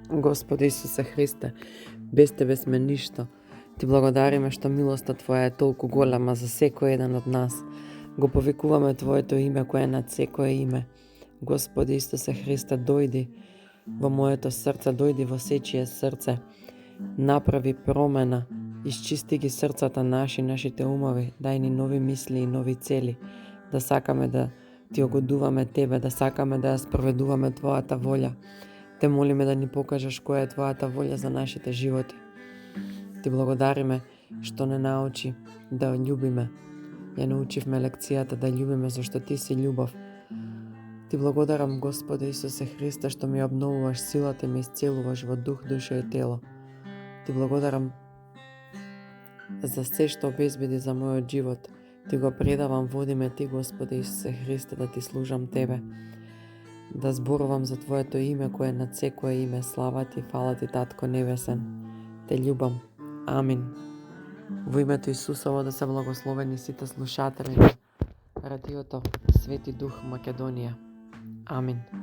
Господи Исусе Христе, без Тебе сме ништо. Ти благодариме што милоста Твоја е толку голема за секој еден од нас. Го повикуваме Твоето име кое е над секое име. Господи Исусе Христе, дојди во моето срце, дојди во сечие срце. Направи промена, исчисти ги срцата нашите умови, дај ни нови мисли и нови цели, да сакаме да Ти угодуваме Тебе, да сакаме да ја спроведуваме Твојата волја. Те молиме да ни покажеш која е Твојата волја за нашите животи. Ти благодариме што не научи да љубиме. Ја научивме лекцијата да љубиме зашто Ти си љубов. Ти благодарам, Господи Исусе Христе, што ми обновуваш силата и ме исцелуваш во дух, душа и тело. Ти благодарам за се што обезбеди за мојот живот. Ти го предавам, водиме Ти, Господи Исусе Христе, да Ти служам Тебе. Да зборувам за Твоето име, кое е над секое име. Слава Ти, фала Ти, Татко Небесен. Те љубам. Амин. Во името Исусово да се благословени сите слушатели на Радиото Свети Дух Македонија. Амин.